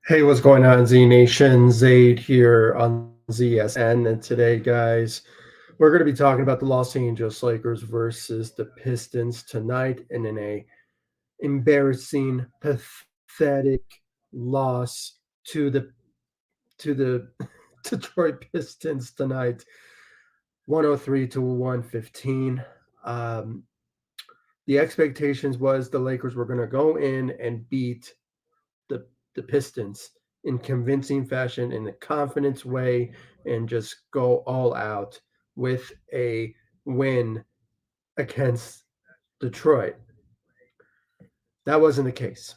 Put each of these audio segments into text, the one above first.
Hey, what's going on, Z Nation? Zaid here on ZSN. And today, guys, we're going to be talking about the Los Angeles Lakers versus the Pistons tonight, and in a embarrassing, pathetic loss to the Detroit Pistons tonight, 103 to 115. Um, the expectations was the Lakers were going to go in and beat the the Pistons in convincing fashion, in a confidence way, and just go all out with a win against Detroit. That wasn't the case.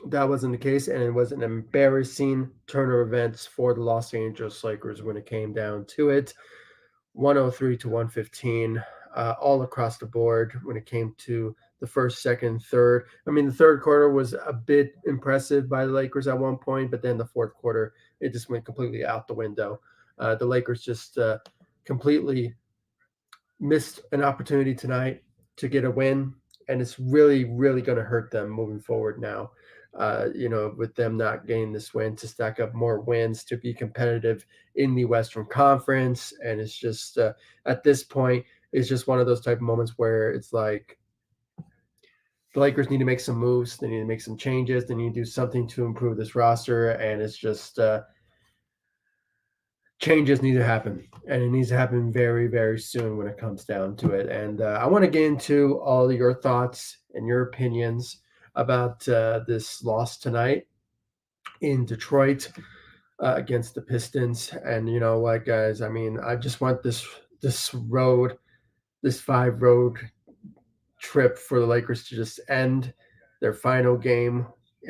That wasn't the case, and it was an embarrassing turn of events for the Los Angeles Lakers when it came down to it. 103 to 115, all across the board when it came to the first, second, third. I mean, the third quarter was a bit impressive by the Lakers at one point, but then the fourth quarter, it just went completely out the window. The Lakers just completely missed an opportunity tonight to get a win, and it's really, really going to hurt them moving forward now. With them not getting this win to stack up more wins to be competitive in the Western Conference, and it's just at this point, it's just one of those type of moments where it's like the Lakers need to make some moves, they need to make some changes, they need to do something to improve this roster, and it's just changes need to happen, and it needs to happen very, very soon when it comes down to it. And I want to get into all your thoughts and your opinions about this loss tonight in Detroit against the Pistons. And you know what, guys? I mean, I just want this 5 road trip for the Lakers to just end. Their final game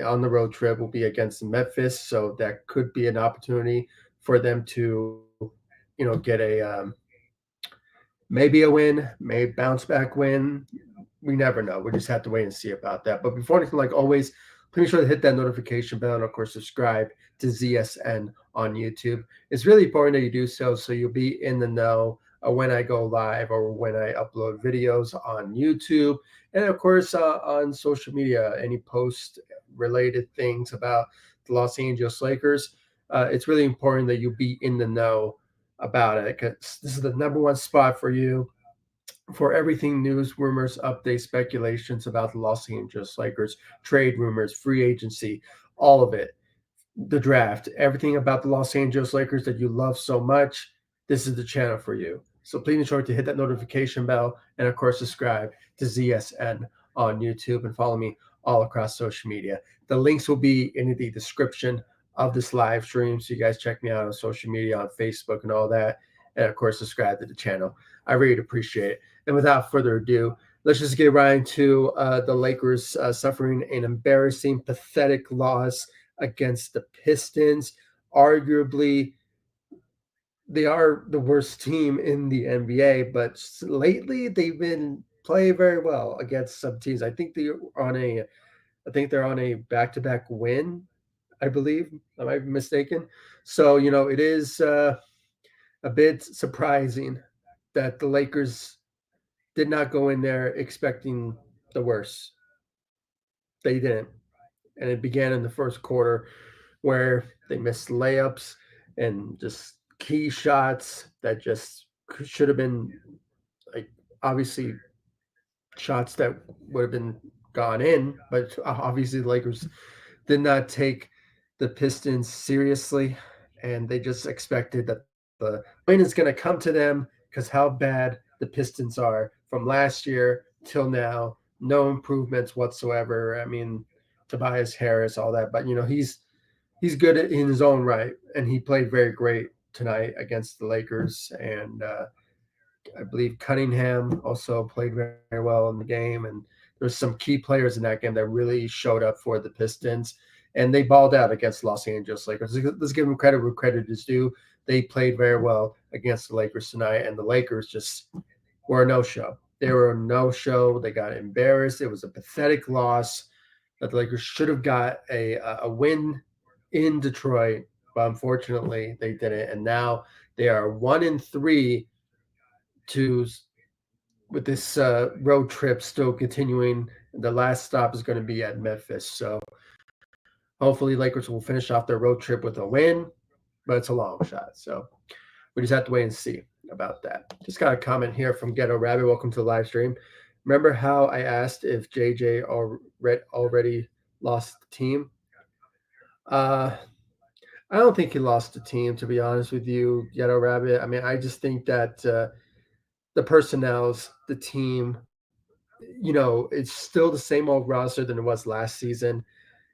on the road trip will be against Memphis, so that could be an opportunity for them to, get maybe a win, maybe bounce back win. We never know. We just have to wait and see about that. But before anything, like always, please make sure to hit that notification bell and, of course, subscribe to ZSN on YouTube. It's really important that you do so you'll be in the know when I go live or when I upload videos on YouTube. And, of course, on social media, any post related things about the Los Angeles Lakers. It's really important that you be in the know about it because this is the number one spot for you for everything news, rumors, updates, speculations about the Los Angeles Lakers, trade rumors, free agency, all of it, the draft, everything about the Los Angeles Lakers that you love so much. This is the channel for you. So please make sure to hit that notification bell and, of course, subscribe to ZSN on YouTube and follow me all across social media. The links will be in the description of this live stream. So you guys check me out on social media, on Facebook and all that. And, of course, subscribe to the channel. I really appreciate it. And without further ado, let's just get right into the Lakers suffering an embarrassing, pathetic loss against the Pistons. Arguably, they are the worst team in the NBA, but lately they've been playing very well against some teams. I think they're on a back-to-back win, I believe. Am I mistaken? So, it is a bit surprising that the Lakers did not go in there expecting the worst. They didn't. And it began in the first quarter where they missed layups and just key shots that just should have been, like, obviously shots that would have been gone in, but obviously the Lakers did not take the Pistons seriously, and they just expected that the win is going to come to them because how bad the Pistons are from last year till now. No improvements whatsoever. I mean, Tobias Harris, all that, but he's good in his own right, and he played very great tonight against the Lakers. And I believe Cunningham also played very well in the game, and there's some key players in that game that really showed up for the Pistons, and they balled out against Los Angeles Lakers. Let's give them credit where credit is due. They played very well against the Lakers tonight, and the Lakers just were a no-show. They were a no-show. They got embarrassed. It was a pathetic loss that the Lakers should have got a win in Detroit, but unfortunately they didn't. And now they are 1-3 to with this road trip still continuing. The last stop is going to be at Memphis. So Hopefully, Lakers will finish off their road trip with a win, but it's a long shot. So we just have to wait and see about that. Just got a comment here from Ghetto Rabbit. Welcome to the live stream. Remember how I asked if JJ already lost the team? Uh, I don't think he lost the team, to be honest with you, Ghetto Rabbit. I mean, I just think that the personnel's, the team, it's still the same old roster than it was last season.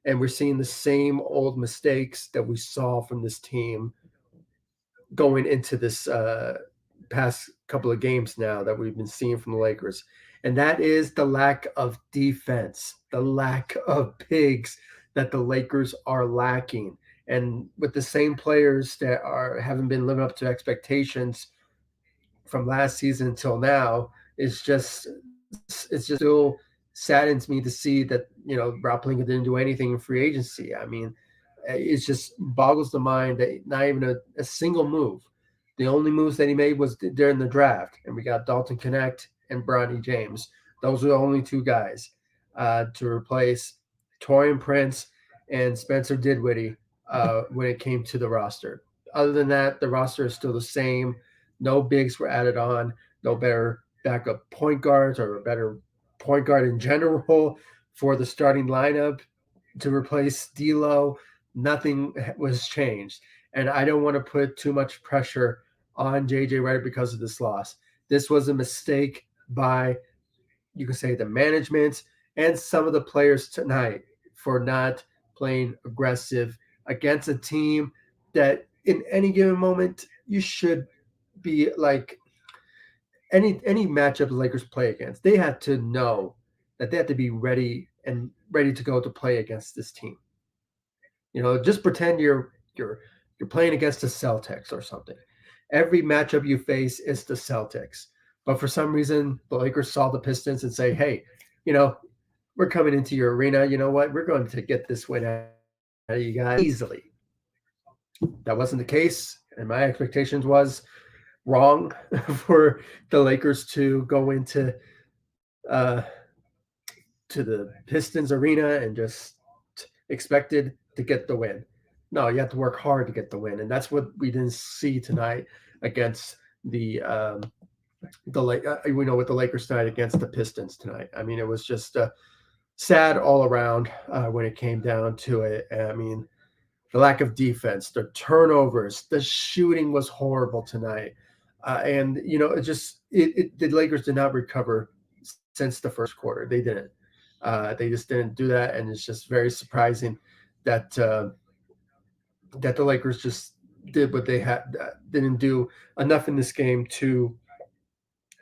And we're seeing the same old mistakes that we saw from this team going into this past couple of games now that we've been seeing from the Lakers. And that is the lack of defense, the lack of pigs that the Lakers are lacking. And with the same players that haven't been living up to expectations from last season until now, it's just still saddens me to see that Rob Pelinka didn't do anything in free agency. I mean, it just boggles the mind that not even a single move. The only moves that he made was during the draft, and we got Dalton Connect and Bronny James. Those are the only two guys to replace Torian Prince and Spencer Dinwiddie when it came to the roster. Other than that, the roster is still the same. No bigs were added on. No better backup point guards or a better point guard in general for the starting lineup to replace D'Lo. Nothing was changed, and I don't want to put too much pressure on JJ Redick because of this loss. This was a mistake by, you could say, the management and some of the players tonight for not playing aggressive against a team that in any given moment you should be like any matchup the Lakers play against, they had to know that they had to be ready to go to play against this team. Just pretend you're playing against the Celtics or something. Every matchup you face is the Celtics. But for some reason, the Lakers saw the Pistons and say, "Hey, you know, we're coming into your arena. You know what? We're going to get this win out of you guys easily." That wasn't the case, and my expectations was wrong for the Lakers to go uh, to the Pistons arena and just expected to get the win. No, you have to work hard to get the win, and that's what we didn't see tonight against we know with the Lakers tonight against the Pistons tonight. I mean, it was just sad all around when it came down to it. I mean, the lack of defense, the turnovers, the shooting was horrible tonight. And the Lakers did not recover since the first quarter. They didn't. They just didn't do that, and it's just very surprising that that the Lakers just did what they had didn't do enough in this game to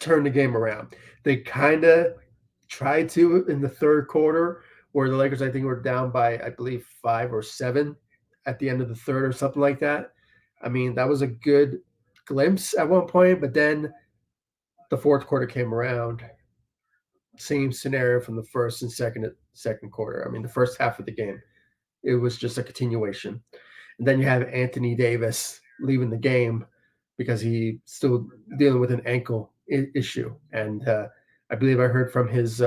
turn the game around. They kind of tried to in the third quarter, where the Lakers I think were down by I believe 5 or 7 at the end of the third or something like that. I mean, that was a good glimpse at one point, but then the fourth quarter came around. Same scenario from the first and second quarter. I mean, the first half of the game, it was just a continuation. And then you have Anthony Davis leaving the game because he's still dealing with an ankle issue. And I believe I heard from his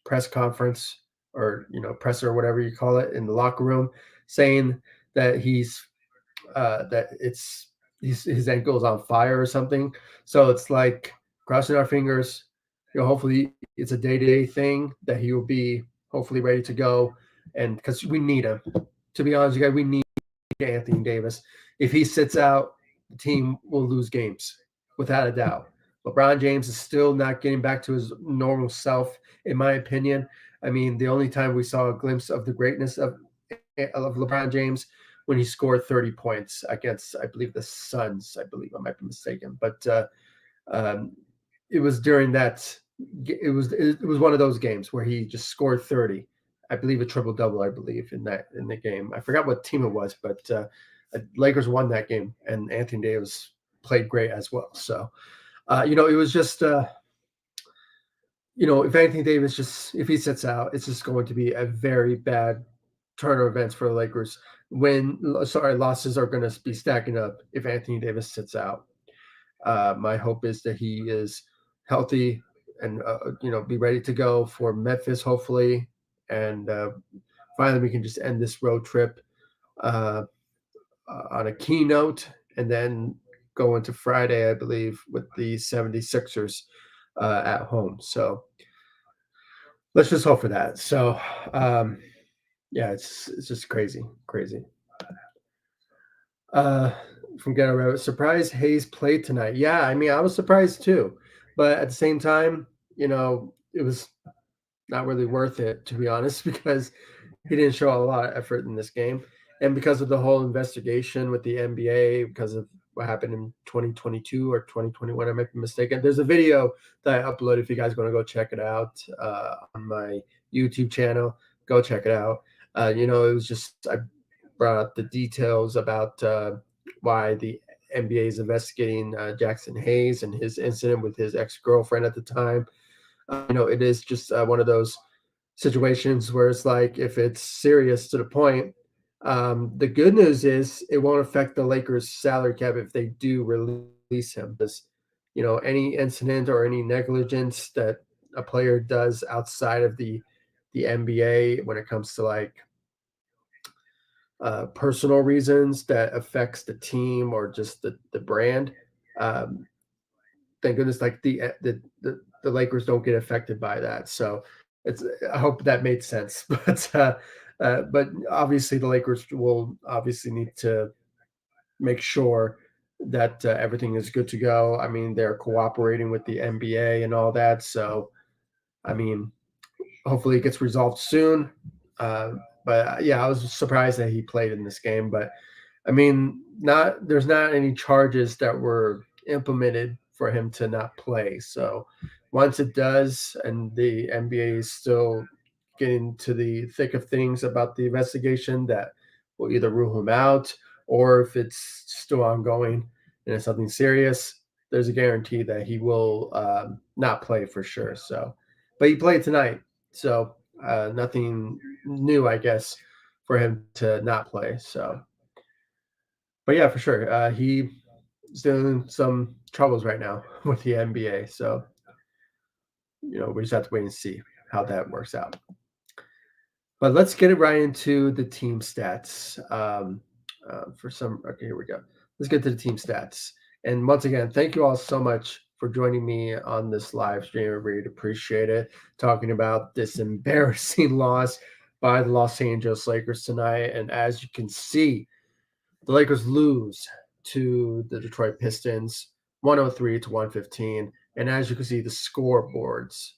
press conference or presser or whatever you call it in the locker room, saying that his ankle is on fire or something. So it's like crossing our fingers. Hopefully it's a day-to-day thing that he will be hopefully ready to go, and because we need him. To be honest, we need Anthony Davis. If he sits out, the team will lose games without a doubt. LeBron James is still not getting back to his normal self, in my opinion. I mean, the only time we saw a glimpse of the greatness of LeBron James when he scored 30 points against, I believe, the Suns. I believe I might be mistaken, but um, it was during that. It was one of those games where he just scored 30. I believe a triple double. I believe in the game. I forgot what team it was, but Lakers won that game, and Anthony Davis played great as well. So it was just if Anthony Davis if he sits out, it's just going to be a very bad turn of events for the Lakers. Losses are going to be stacking up if Anthony Davis sits out. My hope is that he is healthy and be ready to go for Memphis, hopefully, and finally we can just end this road trip uh, on a keynote and then go into Friday, I believe, with the 76ers at home. So let's just hope for that. So um, yeah, it's just crazy, crazy. Uh, from Ghetto Rabbit, surprised Hayes played tonight. Yeah, I mean, I was surprised too, but at the same time, it was not really worth it to be honest because he didn't show a lot of effort in this game, and because of the whole investigation with the NBA, because of what happened in 2022 or 2021, I might be mistaken. There's a video that I uploaded. If you guys want to go check it out on my YouTube channel, go check it out. It was just I brought up the details about why the NBA is investigating Jackson Hayes and his incident with his ex girlfriend at the time. It is just one of those situations where it's like if it's serious to the point. The good news is it won't affect the Lakers' salary cap if they do release him. Because any incident or any negligence that a player does outside of the NBA when it comes to like personal reasons that affects the team or just the brand. Um, thank goodness, like the Lakers don't get affected by that. So it's I hope that made sense. But obviously the Lakers will obviously need to make sure that everything is good to go. I mean, they're cooperating with the NBA and all that. So I mean, hopefully it gets resolved soon. Uh, but yeah, I was surprised that he played in this game. But I mean, not there's not any charges that were implemented for him to not play. So once it does, and the NBA is still getting to the thick of things about the investigation, that will either rule him out or if it's still ongoing and it's something serious, there's a guarantee that he will not play for sure. So, but he played tonight, so nothing new, I guess, for him to not play. So but yeah, for sure. He's in some troubles right now with the NBA. So, we just have to wait and see how that works out. But let's get it right into the team stats. Okay, here we go. Let's get to the team stats. And once again, thank you all so much for joining me on this live stream. I really appreciate it. Talking about this embarrassing loss by the Los Angeles Lakers tonight. And as you can see, the Lakers lose to the Detroit Pistons 103 to 115. And as you can see, the scoreboards,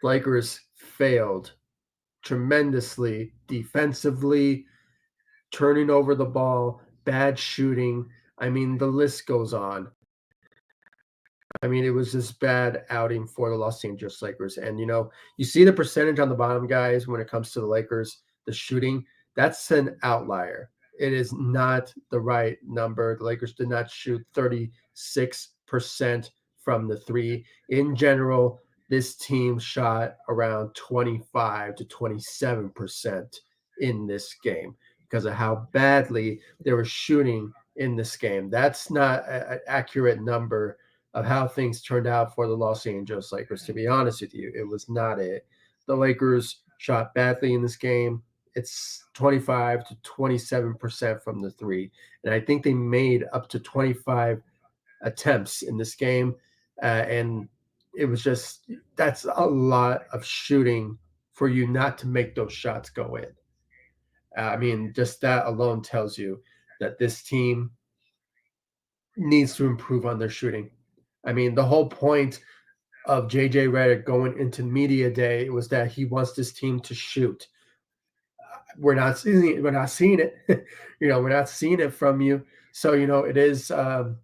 Lakers failed tremendously defensively, turning over the ball, bad shooting. I mean, the list goes on. I mean, it was this bad outing for the Los Angeles Lakers. And, you see the percentage on the bottom, guys, when it comes to the Lakers, the shooting, that's an outlier. It is not the right number. The Lakers did not shoot 36% from the three. In general, this team shot around 25 to 27% in this game because of how badly they were shooting in this game. That's not an accurate number of how things turned out for the Los Angeles Lakers. To be honest with you, it was not it. The Lakers shot badly in this game. It's 25 to 27% from the three. And I think they made up to 25 attempts in this game. And it was just, that's a lot of shooting for you not to make those shots go in. I mean, just that alone tells you that this team needs to improve on their shooting. I mean, the whole point of JJ Redick going into media day was that he wants this team to shoot. We're not seeing it. We're not seeing it. We're not seeing it from you. So it is a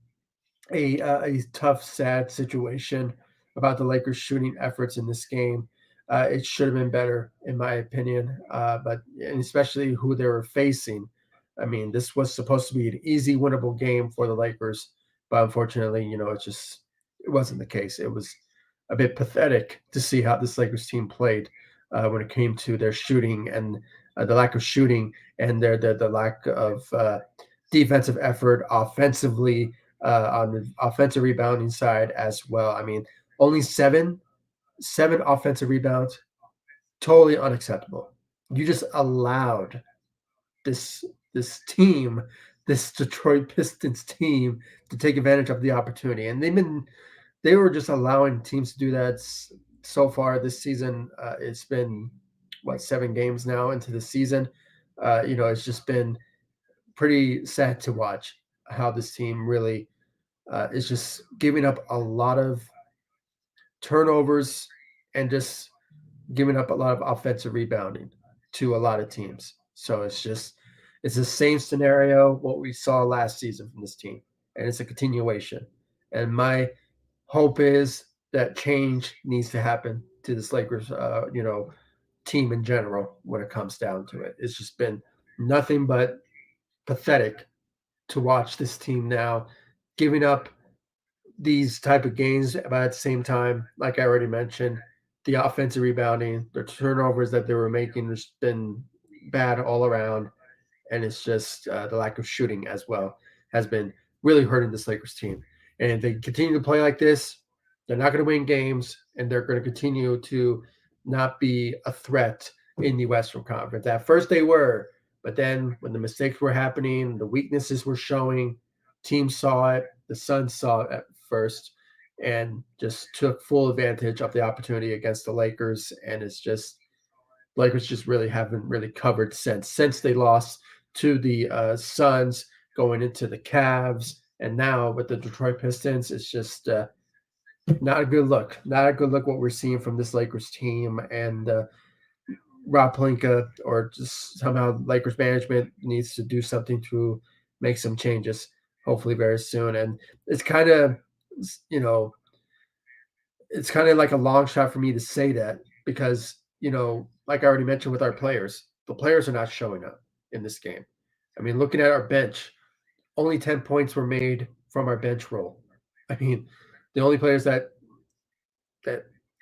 tough, sad situation about the Lakers' shooting efforts in this game. It should have been better, in my opinion, but and especially who they were facing. I mean, this was supposed to be an easy, winnable game for the Lakers, but unfortunately, it wasn't the case. It was a bit pathetic to see how this Lakers team played when it came to their shooting and the lack of shooting and the lack of defensive effort offensively on the offensive rebounding side as well. I mean, only seven offensive rebounds, totally unacceptable. you just allowed this this team, this Detroit Pistons team, to take advantage of the opportunity, and they were just allowing teams to do that so far this season. It's been what 7 games now into the season. It's just been pretty sad to watch how this team really is just giving up a lot of turnovers and just giving up a lot of offensive rebounding to a lot of teams. So it's the same scenario what we saw last season from this team, and it's a continuation. And my hope is that change needs to happen to this Lakers, team in general when it comes down to it. It's just been nothing but pathetic to watch this team now giving up these type of games, but at the same time, like I already mentioned, the offensive rebounding, the turnovers that they were making has been bad all around, and it's just the lack of shooting as well has been really hurting this Lakers team. And if they continue to play like this, they're not going to win games, and they're going to continue to not be a threat in the Western Conference. At first, they were, but then when the mistakes were happening, the weaknesses were showing, teams saw it, the Suns saw it at first, and just took full advantage of the opportunity against the Lakers. And it's just Lakers just really haven't really covered since they lost to the Suns, going into the Cavs, and now with the Detroit Pistons. It's just not a good look. Not a good look what we're seeing from this Lakers team. And Rob Pelinka, or just somehow Lakers management, needs to do something to make some changes, hopefully very soon. And it's kind of, you know, it's kind of like a long shot for me to say that because, like I already mentioned with our players, the players are not showing up in this game. I mean, looking at our bench, only 10 points were made from our bench roll. I mean, the only players that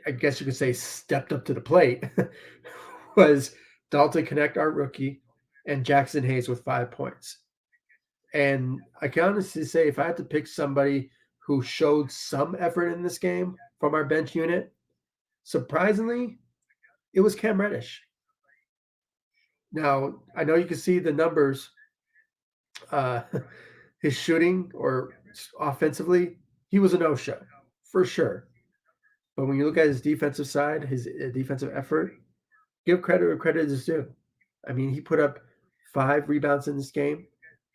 I guess you could say stepped up to the plate was Dalton Connect, our rookie, and Jackson Hayes with 5 points. And I can honestly say, if I had to pick somebody who showed some effort in this game from our bench unit, surprisingly, it was Cam Reddish. Now, I know you can see the numbers, uh, his shooting or offensively, he was a no show for sure. But when you look at his defensive side, his defensive effort, give credit where credit is due. I mean, he put up 5 rebounds in this game,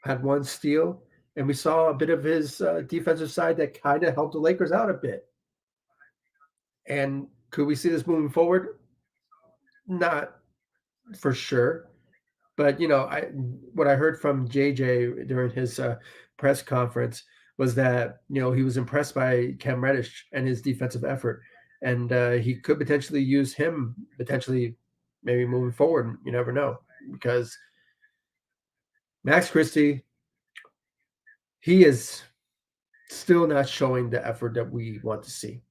had 1 steal, and we saw a bit of his defensive side that kind of helped the Lakers out a bit. And could we see this moving forward? Not for sure. But what I heard from JJ during his press conference was that he was impressed by Cam Reddish and his defensive effort, and he could potentially use him maybe moving forward. You never know, because Max Christie, he is still not showing the effort that we want to see.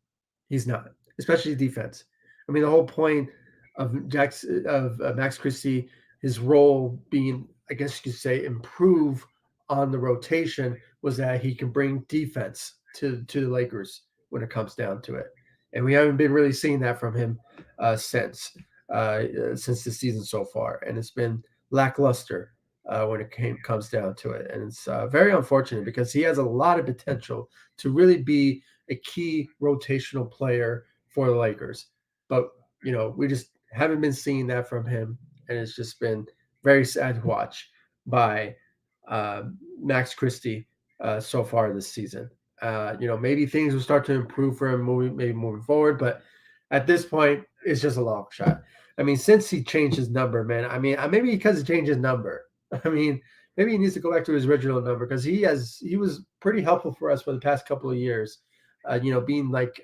He's not, especially defense. I mean, the whole point of Max Christie, his role being, I guess you could say, improve on the rotation, was that he can bring defense to the Lakers when it comes down to it, and we haven't been really seeing that from him since the season so far, and it's been lackluster when it comes down to it, and it's very unfortunate because he has a lot of potential to really be a key rotational player for the Lakers. But, we just haven't been seeing that from him. And it's just been very sad to watch by Max Christie so far this season. Maybe things will start to improve for him moving forward. But at this point, it's just a long shot. I mean, since he changed his number, man, I mean, maybe because he changed his number. I mean, maybe he needs to go back to his original number because he was pretty helpful for us for the past couple of years. Being like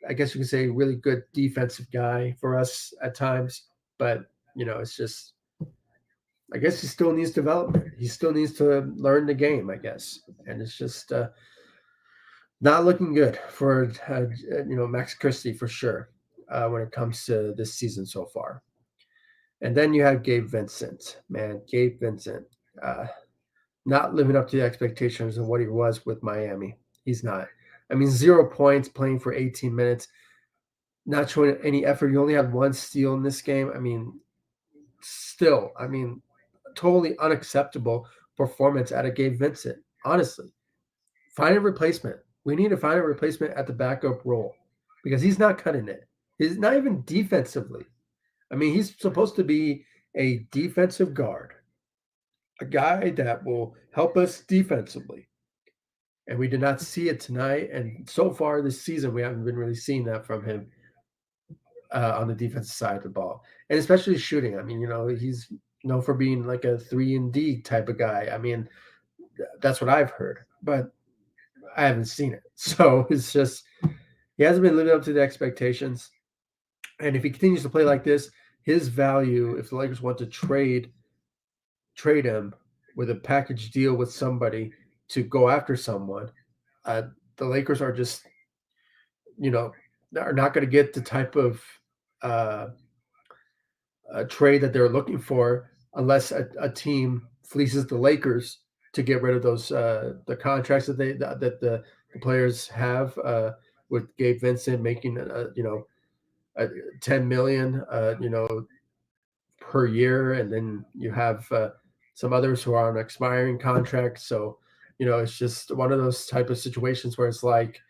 I guess you could say, really good defensive guy for us at times. But it's just, I guess he still needs development. He still needs to learn the game, I guess, and it's just not looking good for Max Christie for sure when it comes to this season so far. And then you have Gabe Vincent, man, Gabe Vincent. Not living up to the expectations of what he was with Miami. He's not. I mean, 0 points, playing for 18 minutes, not showing any effort. You only had 1 steal in this game. I mean, still, I mean, totally unacceptable performance out of Gabe Vincent. Honestly, find a replacement. We need to find a replacement at the backup role because he's not cutting it. He's not even defensively. I mean, he's supposed to be a defensive guard, a guy that will help us defensively. And we did not see it tonight. And so far this season, we haven't been really seeing that from him on the defensive side of the ball, and especially shooting. I mean, he's known for being like a 3-and-D type of guy. I mean, that's what I've heard, but I haven't seen it. So it's just he hasn't been living up to the expectations. And if he continues to play like this, his value, if the Lakers want to trade him with a package deal with somebody to go after someone, uh, the Lakers are just, are not going to get the type of uh, trade that they're looking for unless a team fleeces the Lakers to get rid of those the contracts that the players have with Gabe Vincent making a 10 million per year, and then you have some others who are on expiring contracts. So it's just one of those type of situations where it's like,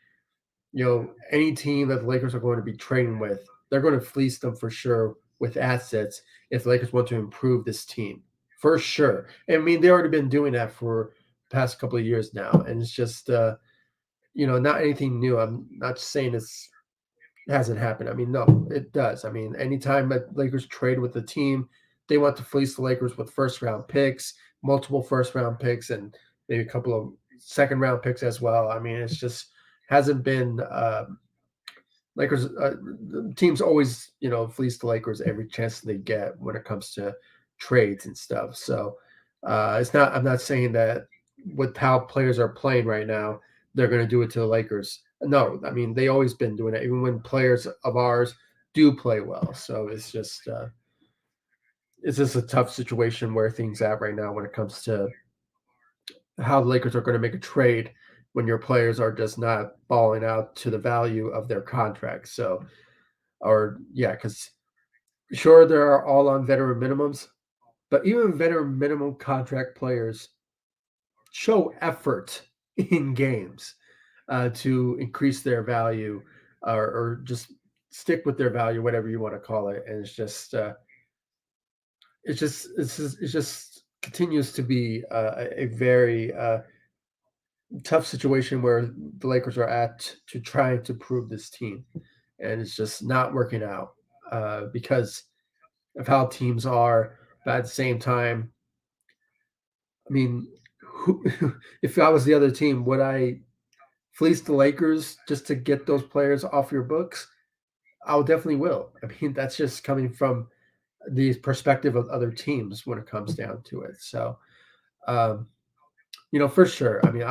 any team that the Lakers are going to be trading with, they're going to fleece them for sure with assets if the Lakers want to improve this team. For sure. I mean, they've already been doing that for the past couple of years now. And it's just, not anything new. I'm not saying it hasn't happened. I mean, no, it does. I mean, anytime that Lakers trade with the team, they want to fleece the Lakers with first round picks, multiple first round picks, and maybe a couple of second round picks as well. I mean, it's just hasn't been Lakers. The teams always, fleece the Lakers every chance they get when it comes to trades and stuff. So it's not. I'm not saying that with how players are playing right now, they're going to do it to the Lakers. No, I mean they always been doing it, even when players of ours do play well. So it's just a tough situation where things at right now when it comes to how the Lakers are going to make a trade when your players are just not balling out to the value of their contract. So, or yeah, because sure there are all on veteran minimums, but even veteran minimum contract players show effort in games to increase their value or just stick with their value, whatever you want to call it. And it just continues to be a very tough situation where the Lakers are at to try to prove this team, and it's just not working out because of how teams are. But at the same time, I mean, who, if I was the other team, would I fleece the Lakers just to get those players off your books? I definitely will. I mean, that's just coming from the perspective of other teams when it comes down to it. So, um, for sure. I mean,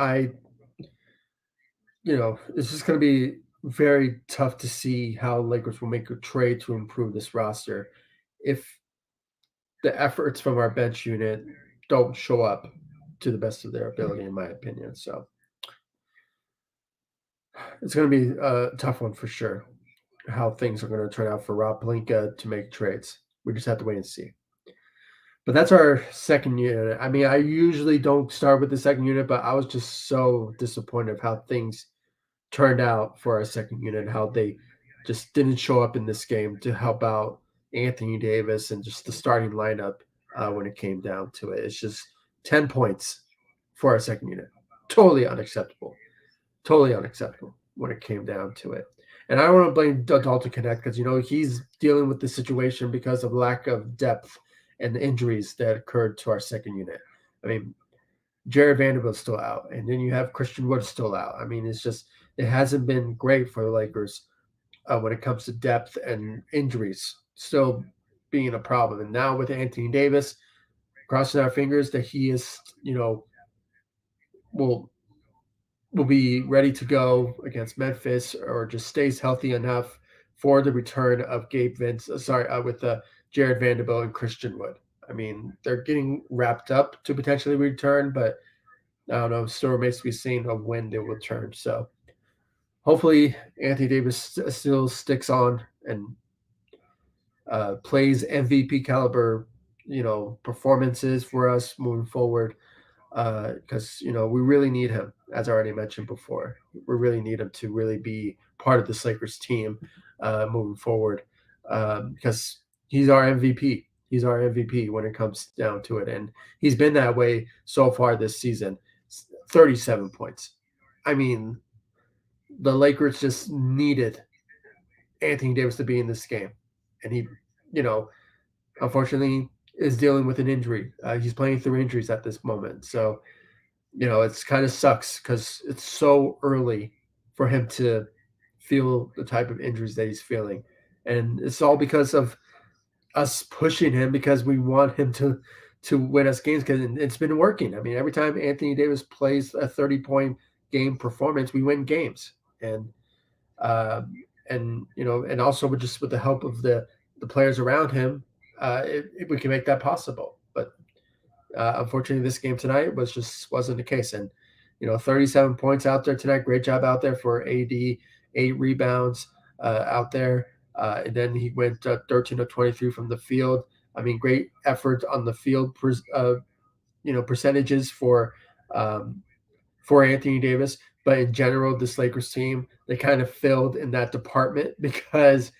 it's just going to be very tough to see how Lakers will make a trade to improve this roster if the efforts from our bench unit don't show up to the best of their ability, in my opinion. So it's going to be a tough one for sure. How things are going to turn out for Rob Pelinka to make trades. We just have to wait and see. But that's our second unit. I mean, I usually don't start with the second unit, but I was just so disappointed of how things turned out for our second unit, how they just didn't show up in this game to help out Anthony Davis and just the starting lineup when it came down to it. It's just 10 points for our second unit. Totally unacceptable. Totally unacceptable when it came down to it. And I don't want to blame Dalton Connect because, he's dealing with the situation because of lack of depth and the injuries that occurred to our second unit. I mean, Jared Vanderbilt's still out, and then you have Christian Wood still out. I mean, it hasn't been great for the Lakers when it comes to depth and injuries still being a problem. And now with Anthony Davis, crossing our fingers that he is, will be ready to go against Memphis or just stays healthy enough for the return of Gabe Vince. With Jared Vanderbilt and Christian Wood. I mean, they're getting wrapped up to potentially return, but I don't know. Still remains to be seen of when they will return. So hopefully Anthony Davis still sticks on and plays MVP caliber performances for us moving forward, because we really need him, as I already mentioned before. We really need him to really be part of this Lakers team moving forward, because he's our MVP. He's our MVP when it comes down to it, and he's been that way so far this season. 37 points. I mean, the Lakers just needed Anthony Davis to be in this game, and he, you know, unfortunately is dealing with an injury. He's playing through injuries at this moment, so it's kind of sucks because it's so early for him to feel the type of injuries that he's feeling. And it's all because of us pushing him because we want him to win us games because it's been working. I mean, every time Anthony Davis plays a 30-point game performance, we win games. And also with the help of the players around him, we can make that possible. But unfortunately, this game tonight wasn't the case. And 37 points out there tonight. Great job out there for AD. 8 rebounds out there. And then he went 13 of 23 from the field. I mean, great effort on the field. Percentages for Anthony Davis. But in general, this Lakers team, they kind of failed in that department because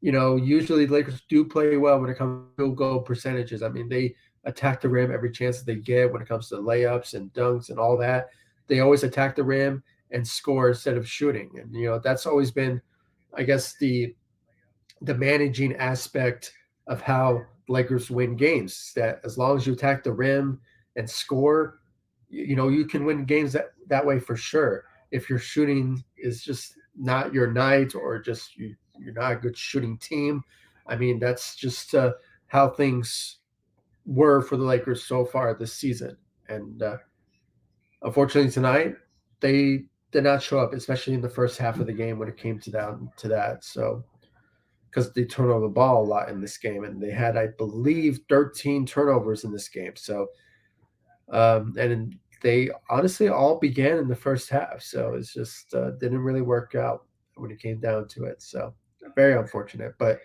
usually the Lakers do play well when it comes to field goal percentages. I mean, they attack the rim every chance that they get when it comes to layups and dunks and all that. They always attack the rim and score instead of shooting. And that's always been, I guess, the managing aspect of how Lakers win games. That as long as you attack the rim and score, you can win games that way for sure. If your shooting is just not your night, or just you're not a good shooting team, I mean, that's just how things were for the Lakers so far this season. And unfortunately tonight, they did not show up, especially in the first half of the game when it came down to that. So because they turned over the ball a lot in this game, and they had, I believe, 13 turnovers in this game. So and they honestly all began in the first half. So it's just didn't really work out when it came down to it. So very unfortunate. But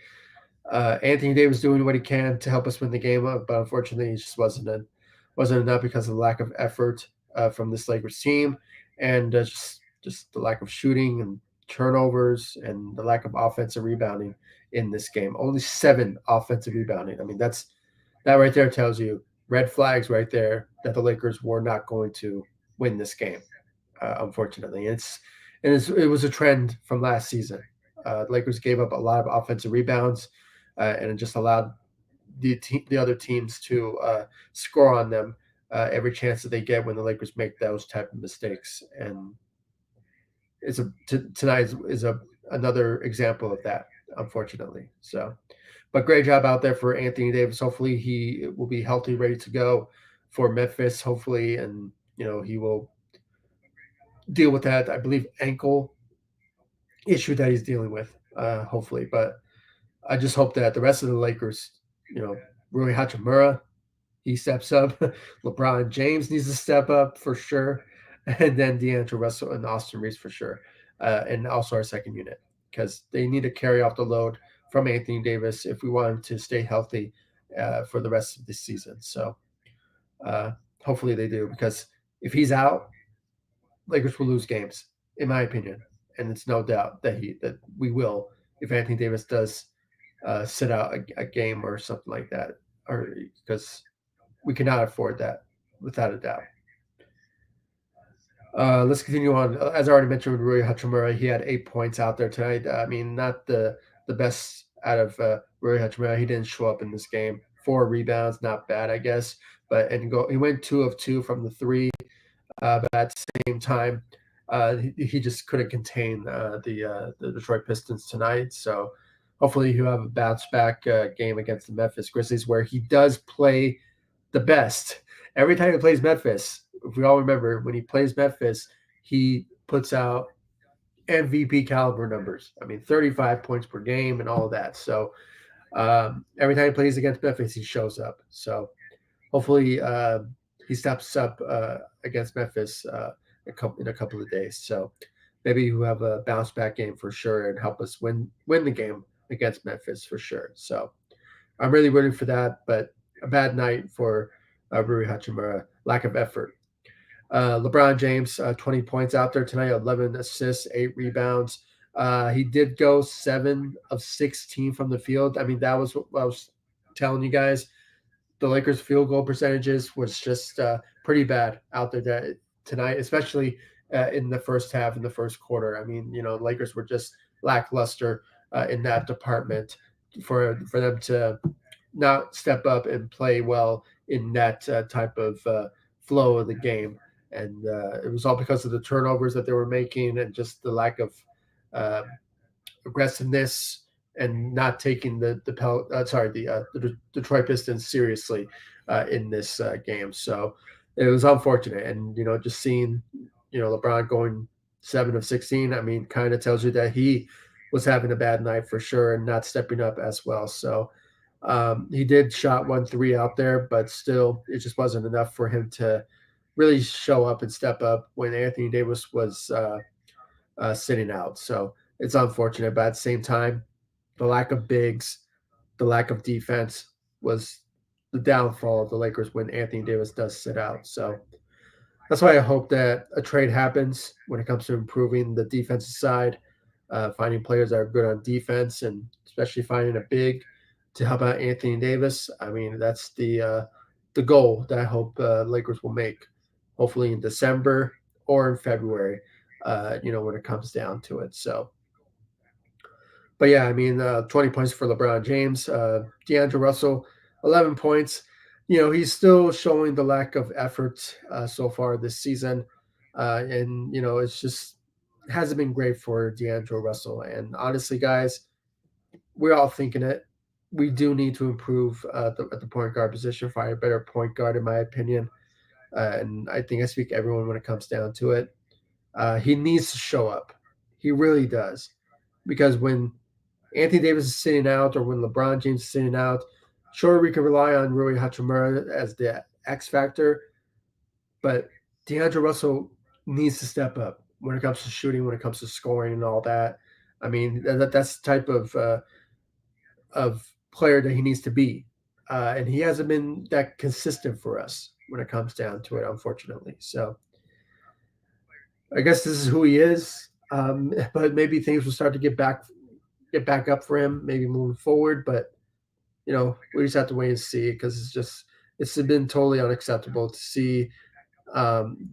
Anthony Davis doing what he can to help us win the game, but unfortunately, it just wasn't enough because of the lack of effort from this Lakers team, and just the lack of shooting and turnovers and the lack of offensive rebounding in this game. Only 7 offensive rebounding. I mean, that right there tells you red flags right there that the Lakers were not going to win this game. Unfortunately, it was a trend from last season. The Lakers gave up a lot of offensive rebounds, and it just allowed the other teams to score on them every chance that they get when the Lakers make those type of mistakes. And tonight is another example of that, unfortunately. So, but great job out there for Anthony Davis. Hopefully he will be healthy, ready to go for Memphis. Hopefully, and he will deal with that, I believe, ankle issue that he's dealing with. Hopefully, but I just hope that the rest of the Lakers, Rui Hachimura, he steps up. LeBron James needs to step up for sure. And then D'Angelo Russell and Austin Reeves for sure. And also our second unit, because they need to carry off the load from Anthony Davis if we want him to stay healthy for the rest of this season. So hopefully they do, because if he's out, Lakers will lose games, in my opinion. And it's no doubt that we will if Anthony Davis does sit out a game or something like that, or because we cannot afford that without a doubt. Let's continue on. As I already mentioned with Rui Hachimura, he had 8 points out there tonight. I mean, not the best out of Rui Hachimura. He didn't show up in this game. 4 rebounds, not bad, I guess. But he went 2 of 2 from the 3. But at the same time, he just couldn't contain the Detroit Pistons tonight. So hopefully he'll have a bounce back game against the Memphis Grizzlies, where he does play the best. Every time he plays Memphis, if we all remember, when he plays Memphis, he puts out MVP caliber numbers. I mean, 35 points per game and all of that. So every time he plays against Memphis, he shows up. So hopefully he steps up against Memphis in a couple of days. So maybe he'll have a bounce back game for sure and help us win the game against Memphis for sure. So I'm really rooting for that. But a bad night for Rui Hachimura. Lack of effort. LeBron James, 20 points out there tonight, 11 assists, 8 rebounds. He did go 7 of 16 from the field. I mean, that was what I was telling you guys. The Lakers' field goal percentages was just pretty bad out there tonight, especially in the first half, in the first quarter. I mean, Lakers were just lackluster in that department for them to not step up and play well in that type of flow of the game. And it was all because of the turnovers that they were making and just the lack of uh, aggressiveness and not taking the Detroit Pistons seriously in this game. So it was unfortunate, and just seeing LeBron going 7 of 16, I mean, kind of tells you that he was having a bad night for sure and not stepping up as well. So he did shot 1 3 out there, but still, it just wasn't enough for him to really show up and step up when Anthony Davis was sitting out. So it's unfortunate, but at the same time, the lack of bigs, the lack of defense was the downfall of the Lakers when Anthony Davis does sit out. So that's why I hope that a trade happens when it comes to improving the defensive side, finding players that are good on defense, and especially finding a big to help out Anthony Davis. I mean, that's the goal that I hope Lakers will make, hopefully in December or in February. When it comes down to it. So, but yeah, I mean, 20 points for LeBron James, D'Angelo Russell, 11 points. He's still showing the lack of effort so far this season, and it's just hasn't been great for D'Angelo Russell. And honestly, guys, we're all thinking it. We do need to improve at the point guard position, find a better point guard, in my opinion. And I think I speak to everyone when it comes down to it. He needs to show up. He really does. Because when Anthony Davis is sitting out or when LeBron James is sitting out, sure, we can rely on Rui Hachimura as the X factor, but D'Angelo Russell needs to step up when it comes to shooting, when it comes to scoring and all that. I mean, that's the type of player that he needs to be. And he hasn't been that consistent for us when it comes down to it, unfortunately. So I guess this is who he is. But maybe things will start to get back up for him, maybe moving forward. But we just have to wait and see because it's been totally unacceptable to see um,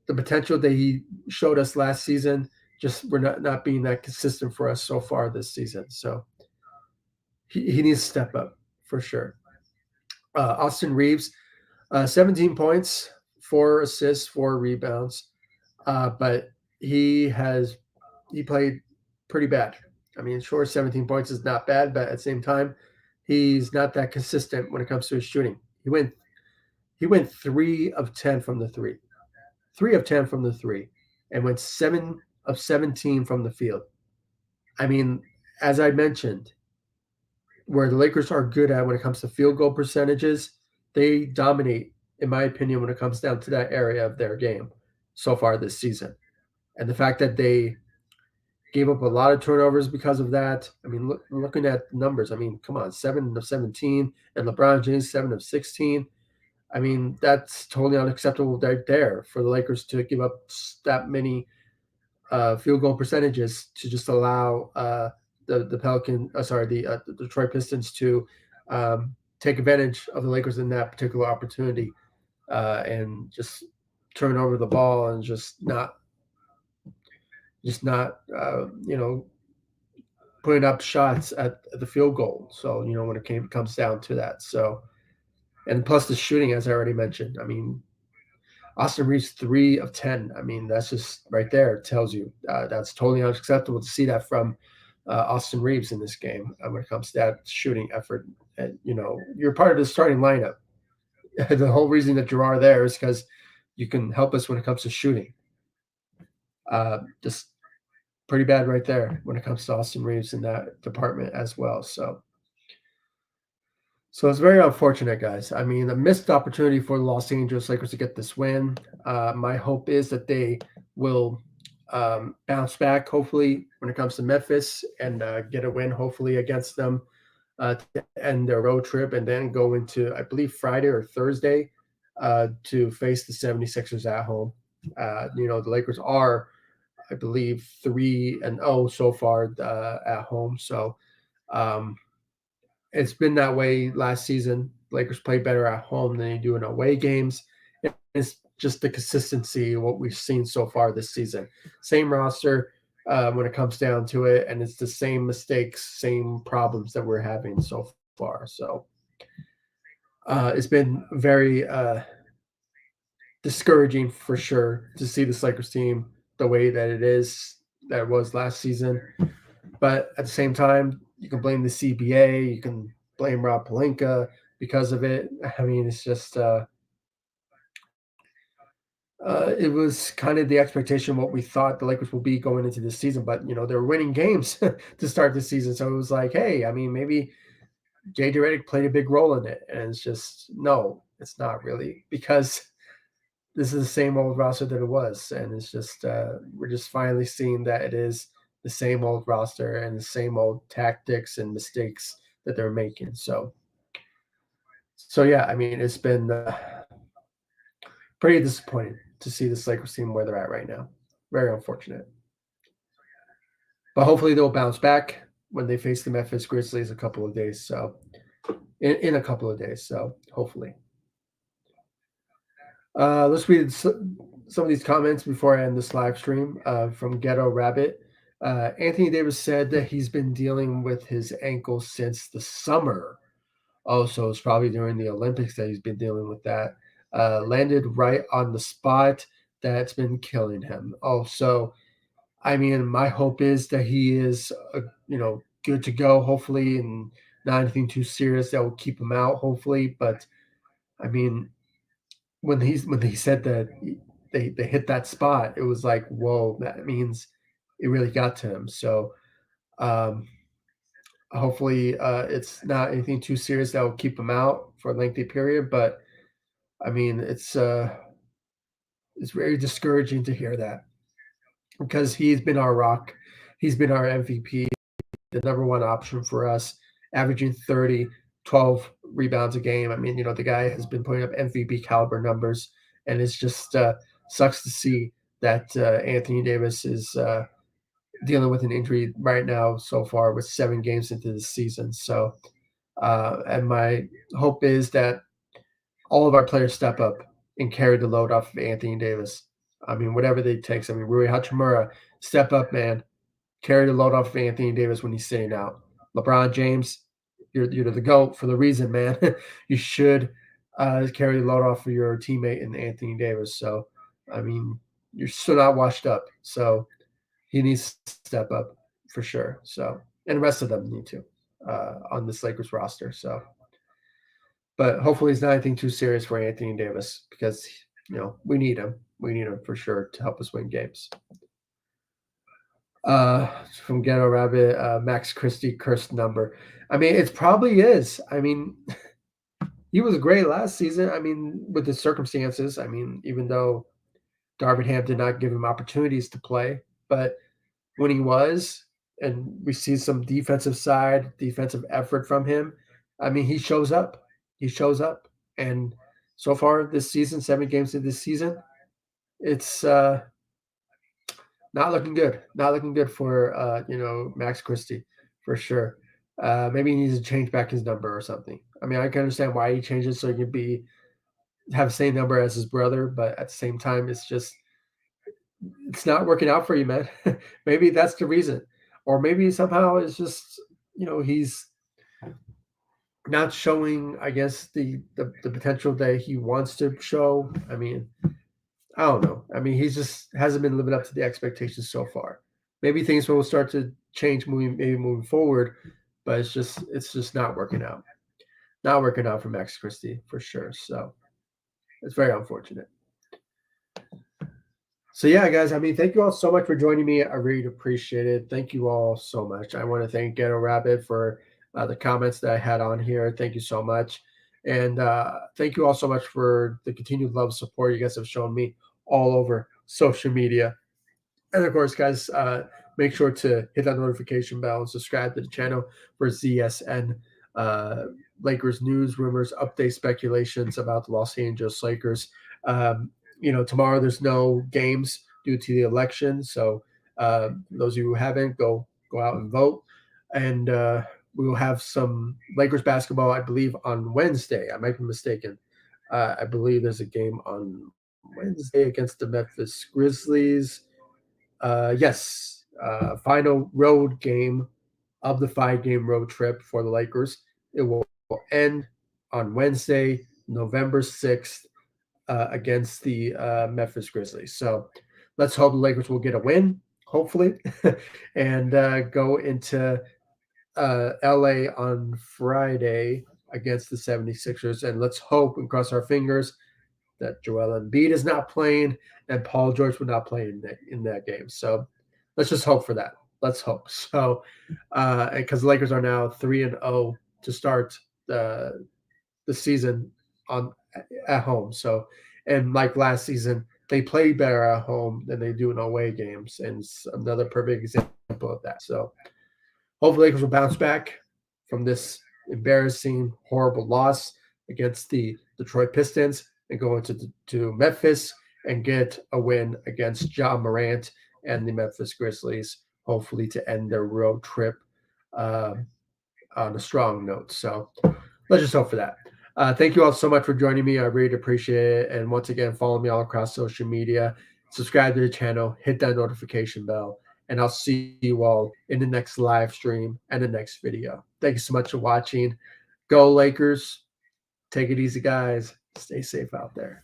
the potential that he showed us last season. Just we're not being that consistent for us so far this season. So he needs to step up for sure. Austin Reeves, 17 points, 4 assists, 4 rebounds, but he played pretty bad. I mean, sure, 17 points is not bad, but at the same time, he's not that consistent when it comes to his shooting. He went 3 of 10 from the three, 3 of 10 from the three, and went 7 of 17 from the field. I mean, as I mentioned, where the Lakers are good at when it comes to field goal percentages, they dominate, in my opinion, when it comes down to that area of their game so far this season. And the fact that they gave up a lot of turnovers because of that. I mean, looking at the numbers, I mean, come on, 7 of 17, and LeBron James 7 of 16. I mean, that's totally unacceptable right there for the Lakers to give up that many field goal percentages to just allow the Detroit Pistons to take advantage of the Lakers in that particular opportunity and just turn over the ball and just not putting up shots at the field goal. So when it comes down to that. So and plus the shooting, as I already mentioned. I mean, Austin Reeves 3 of 10. I mean, that's just right there. It tells you that's totally unacceptable to see that from Austin Reeves in this game when it comes to that shooting effort. And you're part of the starting lineup. The whole reason that you are there is because you can help us when it comes to shooting. Just pretty bad right there when it comes to Austin Reeves in that department as well. So it's very unfortunate, guys. I mean, a missed opportunity for the Los Angeles Lakers to get this win. My hope is that they will bounce back, hopefully, when it comes to Memphis and get a win, hopefully, against them to end their road trip and then go into, I believe, Friday or Thursday to face the 76ers at home. The Lakers are, I believe, 3-0 so far at home. So um, it's been that way last season. Lakers play better at home than they do in away games. It's just the consistency of what we've seen so far this season. Same roster when it comes down to it, and it's the same mistakes, same problems that we're having so far. So it's been very discouraging for sure to see this Lakers team the way that it was last season. But at the same time, you can blame the CBA, you can blame Rob Pelinka because of it. I mean, it's just it was kind of the expectation what we thought the Lakers will be going into this season. But they were winning games to start the season, so it was like, hey, I mean, maybe JJ Redick played a big role in it, and it's just no, it's not really because this is the same old roster that it was, and it's just we're just finally seeing that it is the same old roster and the same old tactics and mistakes that they're making. So yeah, I mean, it's been pretty disappointing to see this Lakers team where they're at right now. Very unfortunate, but hopefully they'll bounce back when they face the Memphis Grizzlies a couple of days. So in a couple of days, so hopefully. Let's read some of these comments before I end this live stream from Ghetto Rabbit. Anthony Davis said that he's been dealing with his ankle since the summer. Oh, so it's probably during the Olympics that he's been dealing with that. Landed right on the spot. That's been killing him. Oh, so I mean, my hope is that he is, good to go, hopefully, and not anything too serious that will keep him out, hopefully. But I mean, when he said that they hit that spot, it was like, whoa, that means it really got to him. So um, hopefully it's not anything too serious that will keep him out for a lengthy period. But I mean, it's very discouraging to hear that because he's been our rock, he's been our MVP, the number one option for us, averaging 30, 12 rebounds a game. I mean, the guy has been putting up MVP caliber numbers, and it's just sucks to see that Anthony Davis is dealing with an injury right now so far with 7 games into the season. So, and my hope is that all of our players step up and carry the load off of Anthony Davis. I mean, whatever they takes. I mean, Rui Hachimura, step up, man, carry the load off of Anthony Davis when he's sitting out. LeBron James, you're the GOAT for the reason, man. You should carry the load off of your teammate in Anthony Davis. So, I mean, you're still not washed up. So he needs to step up for sure. So, and the rest of them need to on this Lakers roster. So, but hopefully it's not anything too serious for Anthony Davis because, we need him. We need him for sure to help us win games. From Ghetto Rabbit, Max Christie cursed number. I mean, it probably is. I mean, he was great last season. I mean, with the circumstances. I mean, even though Darvin Ham did not give him opportunities to play, but when he was, and we see some defensive effort from him, I mean, he shows up. He shows up. And so far this season, 7 games into this season, it's not looking good. Not looking good for Max Christie for sure. Maybe he needs to change back his number or something. I mean, I can understand why he changed it so he can have the same number as his brother, but at the same time, it's not working out for you, man. Maybe that's the reason, or maybe somehow it's just he's not showing, I guess, the potential that he wants to show. I mean, I don't know. I mean, he just hasn't been living up to the expectations so far. Maybe things will start to change moving forward, but it's just not working out. Not working out for Max Christie for sure. So it's very unfortunate. So yeah, guys. I mean, thank you all so much for joining me. I really appreciate it. Thank you all so much. I want to thank Ghetto Rabbit for the comments that I had on here. Thank you so much, and thank you all so much for the continued love and support you guys have shown me all over social media. And of course, guys, make sure to hit that notification bell and subscribe to the channel for ZSN uh, Lakers news, rumors, update, speculations about the Los Angeles Lakers. Um, tomorrow there's no games due to the election, so those of you who haven't, go out and vote. And we will have some Lakers basketball, I believe, on Wednesday. I might be mistaken. I believe there's a game on Wednesday against the Memphis Grizzlies. Yes, final road game of the 5-game road trip for the Lakers. It will end on Wednesday, November 6th, against the Memphis Grizzlies. So let's hope the Lakers will get a win, hopefully, and go into LA on Friday against the 76ers. And let's hope and cross our fingers that Joel Embiid is not playing and Paul George would not play in that game. So let's just hope for that. Let's hope. So, because the Lakers are now 3-0 to start the season on at home. So, and like last season, they play better at home than they do in away games, and it's another perfect example of that. So, hopefully, Lakers will bounce back from this embarrassing, horrible loss against the Detroit Pistons and go to Memphis and get a win against John Morant and the Memphis Grizzlies, hopefully to end their road trip um, on a strong note. So let's just hope for that. Thank you all so much for joining me. I really appreciate it. And once again, follow me all across social media, subscribe to the channel, hit that notification bell, and I'll see you all in the next live stream and the next video. Thank you so much for watching. Go Lakers. Take it easy, guys. Stay safe out there.